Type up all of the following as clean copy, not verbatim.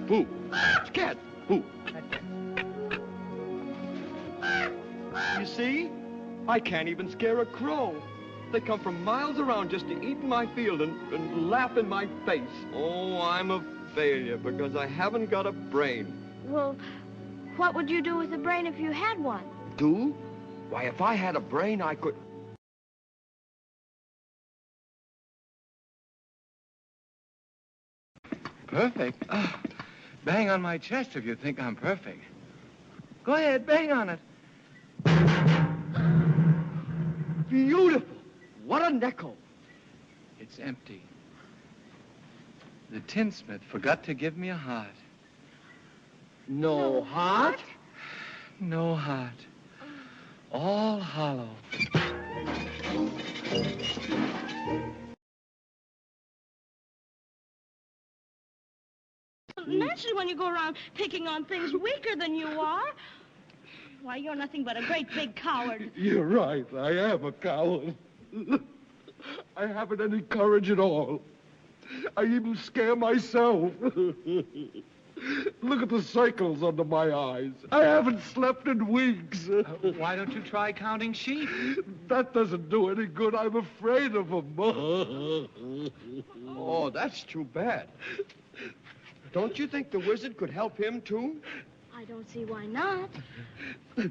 Who? Cat. Who? You see? I can't even scare a crow. They come from miles around just to eat in my field and laugh in my face. Oh, I'm a failure because I haven't got a brain. Well, what would you do with a brain if you had one? Do? Why, if I had a brain, I could... Perfect? Oh, bang on my chest if you think I'm perfect. Go ahead, bang on it. Beautiful. What a nickel. It's empty. The tinsmith forgot to give me a heart. No heart? No heart. All hollow. Naturally, when you go around picking on things weaker than you are, why, you're nothing but a great big coward. You're right. I am a coward. I haven't any courage at all. I even scare myself. Look at the circles under my eyes. I haven't slept in weeks. Why don't you try counting sheep? That doesn't do any good. I'm afraid of them. Oh, that's too bad. Don't you think the wizard could help him, too? I don't see why not.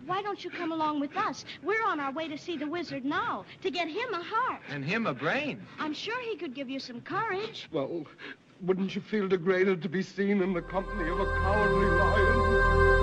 Why don't you come along with us? We're on our way to see the wizard now, to get him a heart. And him a brain. I'm sure he could give you some courage. Well, wouldn't you feel degraded to be seen in the company of a cowardly lion?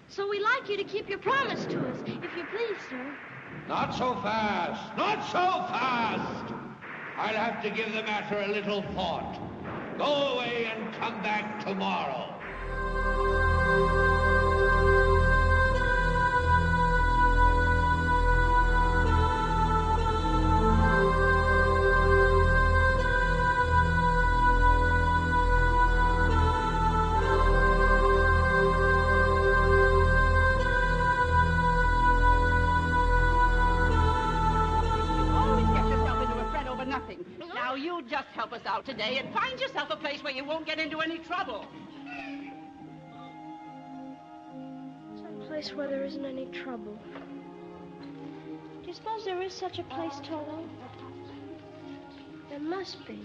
So we'd like you to keep your promise to us, if you please, sir. Not so fast. Not so fast. I'll have to give the matter a little thought. Go away and come back tomorrow. Just help us out today and find yourself a place where you won't get into any trouble. Some place where there isn't any trouble. Do you suppose there is such a place, Toto? There must be.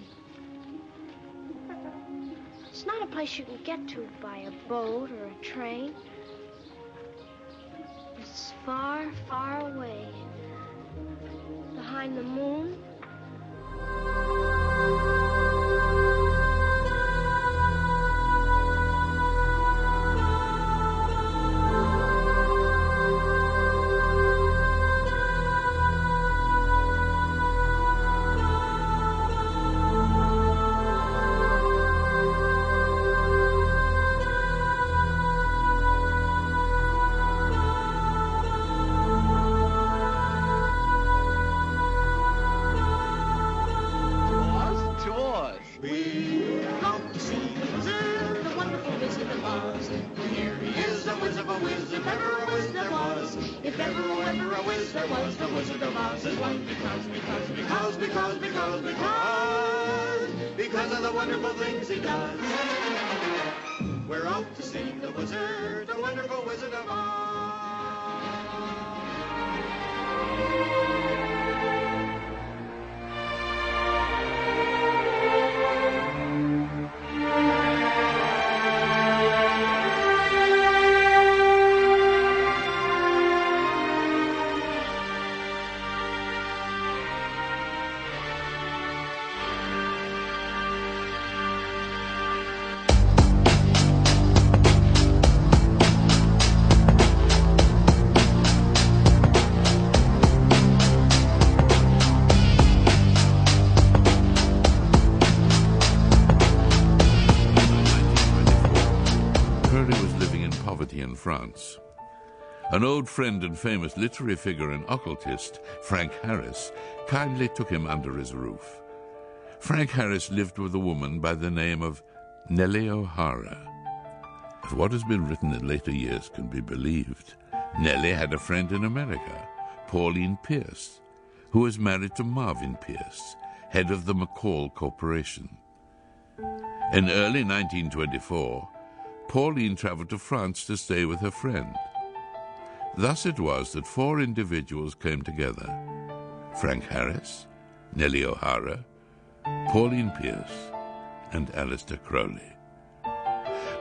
It's not a place you can get to by a boat or a train. It's far, far away. Behind the moon. Because of the wonderful things he does. We're off to see the wizard, the wonderful Wizard of Oz. poverty in France. An old friend and famous literary figure and occultist, Frank Harris, kindly took him under his roof. Frank Harris lived with a woman by the name of Nellie O'Hara. If what has been written in later years can be believed, Nellie had a friend in America, Pauline Pierce, who was married to Marvin Pierce, head of the McCall Corporation. In early 1924, Pauline traveled to France to stay with her friend. Thus it was that 4 individuals came together: Frank Harris, Nellie O'Hara, Pauline Pierce, and Aleister Crowley.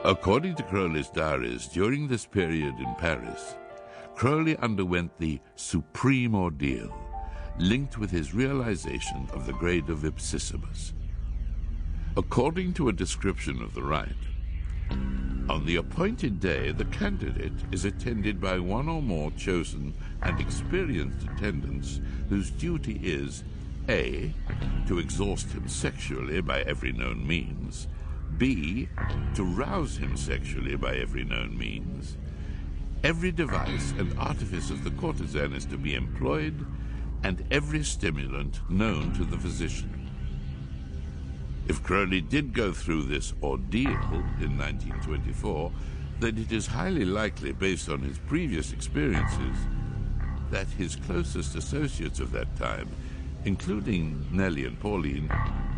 According to Crowley's diaries, during this period in Paris, Crowley underwent the supreme ordeal, linked with his realization of the grade of ipsissimus. According to a description of the rite, on the appointed day, the candidate is attended by one or more chosen and experienced attendants whose duty is A, to exhaust him sexually by every known means, B, to rouse him sexually by every known means. Every device and artifice of the courtesan is to be employed, and every stimulant known to the physician. If Crowley did go through this ordeal in 1924, then it is highly likely, based on his previous experiences, that his closest associates of that time, including Nellie and Pauline,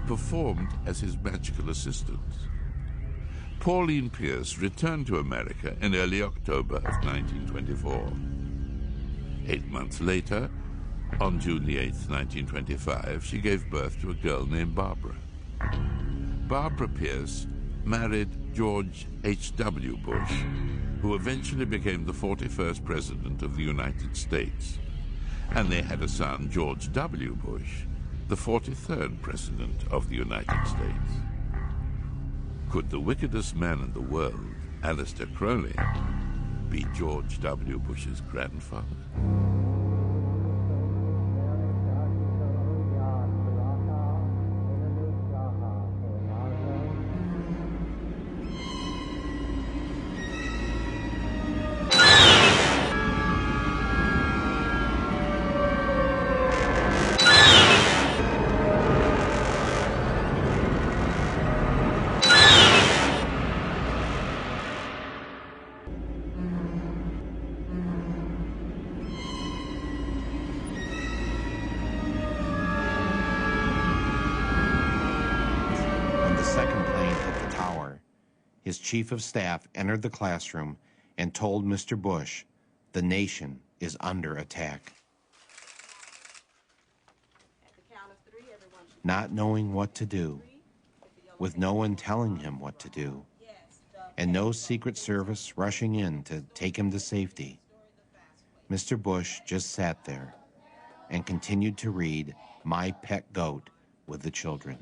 performed as his magical assistants. Pauline Pierce returned to America in early October of 1924. 8 months later, on June the 8th, 1925, she gave birth to a girl named Barbara. Barbara Pierce married George H.W. Bush, who eventually became the 41st President of the United States, and they had a son, George W. Bush, the 43rd President of the United States. Could the wickedest man in the world, Aleister Crowley, be George W. Bush's grandfather? His chief of staff entered the classroom and told Mr. Bush, "The nation is under attack." Not knowing what to do, with no one telling him what to do, and no Secret Service rushing in to take him to safety, Mr. Bush just sat there and continued to read My Pet Goat with the children.